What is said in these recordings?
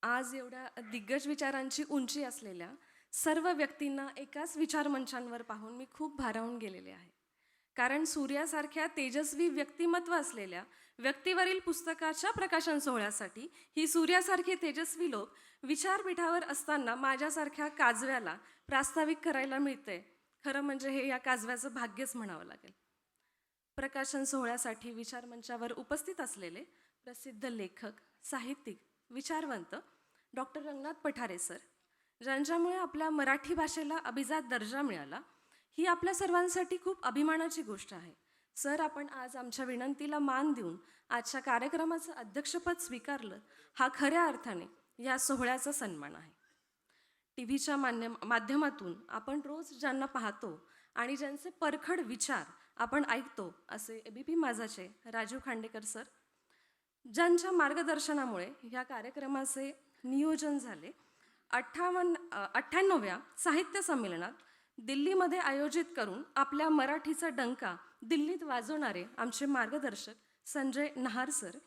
आज एवढ्या दिग्गज विचारांची उंची असलेल्या सर्व व्यक्तींना एकाच विचारमंचांवर पाहून मी खूप भारावून गेलेले आहे. कारण सूर्यासारख्या तेजस्वी व्यक्तिमत्व असलेल्या व्यक्तीवरील पुस्तकाच्या प्रकाशन सोहळ्यासाठी ही सूर्यासारखी तेजस्वी लोक विचारपीठावर असताना माझ्यासारख्या काजव्याला प्रास्ताविक करायला मिळते. खरं म्हणजे हे या काजव्याचं भाग्यच म्हणावं लागेल. प्रकाशन सोहळ्यासाठी विचारमंचावर उपस्थित असलेले प्रसिद्ध लेखक, साहित्यिक, विचारवंत डॉक्टर रंगनाथ पठारे सर, ज्यांच्यामुळे आपल्या मराठी भाषेला अभिजात दर्जा मिळाला, ही आपल्या सर्वांसाठी खूप अभिमानाची गोष्ट आहे. सर, आपण आज आमच्या विनंतीला मान देऊन आजच्या कार्यक्रमाचं अध्यक्षपद स्वीकारलं, हा खऱ्या अर्थाने या सोहळ्याचा सन्मान आहे. टी व्हीच्या माध्यमातून आपण रोज ज्यांना पाहतो आणि ज्यांचे परखड विचार आपण ऐकतो, असे ABP माझाचे राजीव खांडेकर सर, ज्यांच्या मार्गदर्शनामुळे या कार्यक्रमाचे नियोजन झाले. 98व्या साहित्य संमेलनात दिल्लीमध्ये आयोजित करून आपल्या मराठीचा डंका दिल्लीत वाजवणारे आमचे मार्गदर्शक संजय नहार सर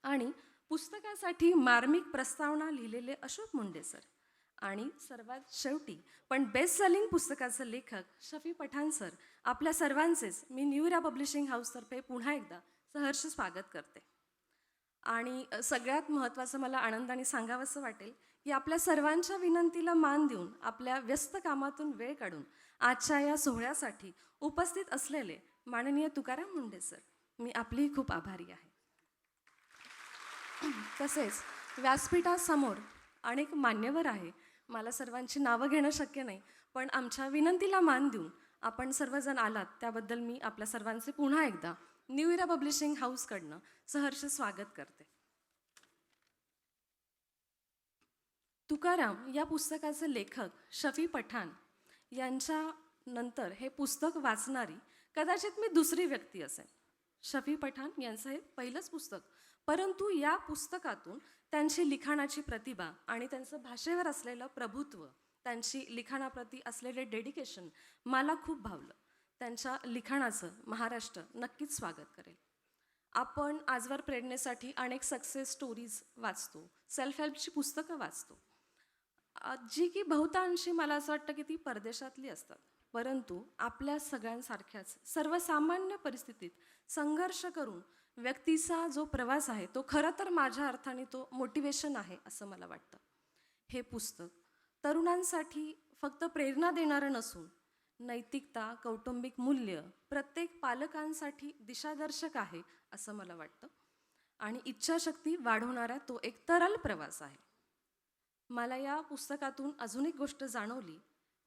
आणि पुस्तकासाठी मार्मिक प्रस्तावना लिहिलेले अशोक मुंडे सर आणि सर्वात शेवटी पण बेस्ट सेलिंग पुस्तकाचे लेखक शफी पठाण सर, आपल्या सर्वांचेच मी न्यू इरा पब्लिशिंग हाऊसतर्फे पुन्हा एकदा सहर्ष स्वागत करते. आणि सगळ्यात महत्त्वाचं मला आनंदाने सांगावंसं वाटेल की आपल्या सर्वांच्या विनंतीला मान देऊन आपल्या व्यस्त कामातून वेळ काढून आजच्या या सोहळ्यासाठी उपस्थित असलेले माननीय तुकाराम मुंडे सर, मी आपलीही खूप आभारी आहे. तसेच व्यासपीठासमोर अनेक मान्यवर आहे. मला सर्वांची नावं घेणं शक्य नाही, पण आमच्या विनंतीला मान देऊन आपण सर्वजण आलात त्याबद्दल मी आपल्या सर्वांचे पुन्हा एकदा न्यू इरा पब्लिशिंग हाऊसकडनं सहर्ष स्वागत करते. तुकाराम या पुस्तकाचे लेखक शफी पठाण यांच्या नंतर हे पुस्तक वाचणारी कदाचित मी दुसरी व्यक्ती असेन. शफी पठाण यांचं हे पहिलंच पुस्तक, परंतु या पुस्तकातून त्यांची लिखाणाची प्रतिभा आणि त्यांचं भाषेवर असलेलं प्रभुत्व, त्यांची लिखाणाप्रती असलेले डेडिकेशन मला खूप भावलं. त्यांच्या लिखाणाचं महाराष्ट्र नक्कीच स्वागत करेल. आपण आजवर प्रेरणेसाठी अनेक सक्सेस स्टोरीज वाचतो, सेल्फ हेल्पची पुस्तकं वाचतो, जी की बहुतांशी मला असं वाटतं की ती परदेशातली असतात. परंतु आपल्या सगळ्यांसारख्याच सर्वसामान्य परिस्थितीत संघर्ष करून व्यक्तीचा जो प्रवास आहे तो खरं तर माझ्या अर्थाने तो मोटिवेशन आहे असं मला वाटतं. हे पुस्तक तरुणांसाठी फक्त प्रेरणा देणारं नसून नैतिकता, कौटुंबिक मूल्य, प्रत्येक पालकांसाठी दिशादर्शक आहे असं मला वाटतं. आणि इच्छाशक्ती वाढवणारा तो एक तरल प्रवास आहे. मला या पुस्तकातून अजून एक गोष्ट जाणवली,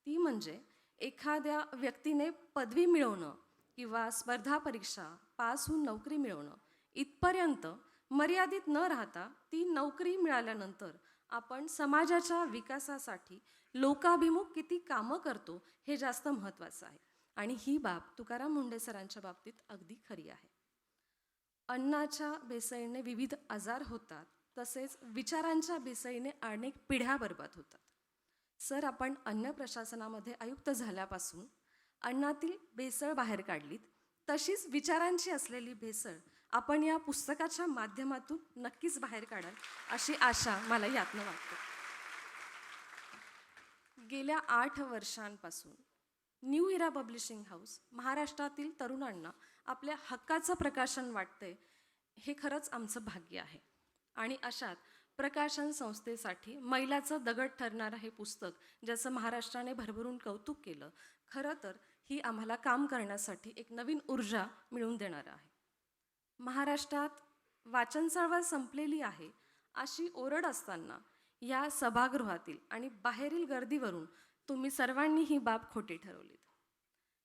ती म्हणजे एखाद्या व्यक्तीने पदवी मिळवणं किंवा स्पर्धा परीक्षा पास होऊन नोकरी मिळवणं इथपर्यंत मर्यादित न राहता ती नोकरी मिळाल्यानंतर आपण समाजाच्या विकासासाठी लोकाभिमुख किती कामं करतो हे जास्त महत्त्वाचं आहे. आणि ही बाब तुकाराम मुंडे सरांच्या बाबतीत अगदी खरी आहे. अन्नाच्या भेसळीने विविध आजार होतात, तसेच विचारांच्या भेसळीने अनेक पिढ्या बर्बाद होतात. सर, आपण अन्न प्रशासनामध्ये आयुक्त झाल्यापासून अन्नातील भेसळ बाहेर काढलीत, तशीच विचारांची असलेली भेसळ आपण या पुस्तकाच्या माध्यमातून नक्कीच बाहेर काढाल अशी आशा मला यातनं वाटते. गेल्या 8 वर्षांपासून न्यू इरा पब्लिशिंग हाऊस महाराष्ट्रातील तरुणांना आपल्या हक्काचं प्रकाशन वाटते, हे खरंच आमचं भाग्य आहे. आणि अशात प्रकाशन संस्थेसाठी मैलाचं दगड ठरणारं हे पुस्तक, ज्याचं महाराष्ट्राने भरभरून कौतुक केलं, खरं तर ही आम्हाला काम करण्यासाठी एक नवीन ऊर्जा मिळवून देणारं आहे. महाराष्ट्रात वाचन चळवळ संपलेली आहे अशी ओरड असताना या सभागृहातील आणि बाहेरील गर्दीवरून तुम्ही सर्वांनी ही बाब खोटी ठरवलीत.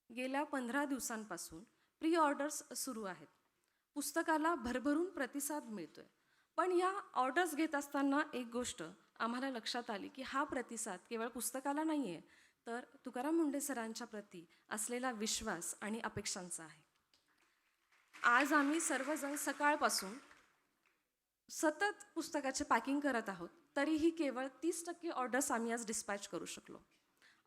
गेल्या 15 दिवसांपासून प्री ऑर्डर्स सुरू आहेत. पुस्तकाला भरभरून प्रतिसाद मिळतोय. पण या ऑर्डर्स घेत असताना एक गोष्ट आम्हाला लक्षात आली की हा प्रतिसाद केवळ पुस्तकाला नाही आहे, तर तुकाराम मुंडे सरांच्या प्रती असलेला विश्वास आणि अपेक्षांचा आहे. आज आम्ही सर्वजण सकाळपासून सतत पुस्तकाचे पॅकिंग करत आहोत, तरीही केवळ 30% ऑर्डर्स आम्ही आज डिस्पॅच करू शकलो.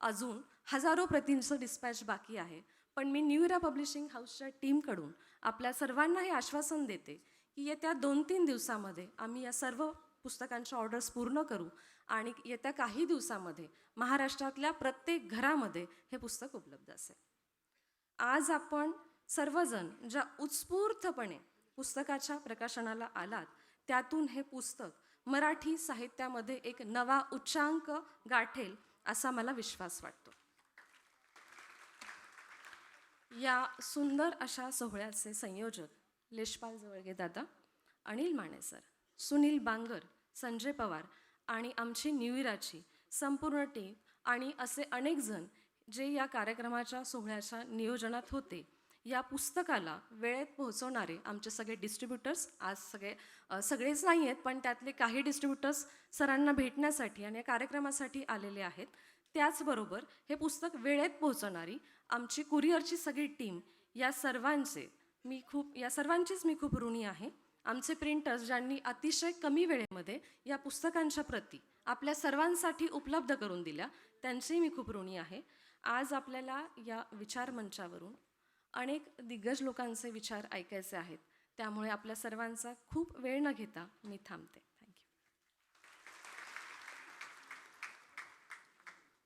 अजून हजारो प्रतींचं डिस्पॅच बाकी आहे. पण मी न्यू इरा पब्लिशिंग हाऊसच्या टीमकडून आपल्या सर्वांना हे आश्वासन देते की येत्या 2-3 दिवसामध्ये आम्ही या सर्व पुस्तकांच्या ऑर्डर्स पूर्ण करू आणि येत्या काही दिवसामध्ये महाराष्ट्रातल्या प्रत्येक घरामध्ये हे पुस्तक उपलब्ध असेल. आज आपण सर्वजण ज्या उत्स्फूर्तपणे पुस्तकाच्या प्रकाशनाला आलात, त्यातून हे पुस्तक मराठी साहित्यामध्ये एक नवा उच्चांक गाठेल असा मला विश्वास वाटतो. या सुंदर अशा सोहळ्याचे संयोजक लेशपाल जवळगे दादा, अनिल माने सर, सुनील बांगर, संजय पवार आणि आमची न्यूइराची संपूर्ण टीम आणि असे अनेक जण जे या कार्यक्रमाच्या सोहळ्याच्या नियोजनात होते. या पुस्तकाला वेळेत पोहोचवणारे आमचे सगळे डिस्ट्रीब्युटर्स, आज सगळेच नाही आहेत पण त्यातले काही डिस्ट्रीब्युटर्स सरांना भेटण्यासाठी आणि या कार्यक्रमासाठी आलेले आहेत. त्याचबरोबर हे पुस्तक वेळेत पोहोचवणारी आमची कुरिअरची सगळी टीम, या सर्वांचीच मी खूप ऋणी आहे. आमचे प्रिंटर्स ज्यांनी अतिशय कमी वेळेमध्ये या पुस्तकांच्या प्रती आपल्या सर्वांसाठी उपलब्ध करून दिल्या, त्यांचेही मी खूप ऋणी आहे. आज आपल्याला या विचारमंचावरून अनेक दिग्गज लोकांचे विचार ऐकायचे आहेत, त्यामुळे आपल्या सर्वांचा खूप वेळ न घेता मी थांबते.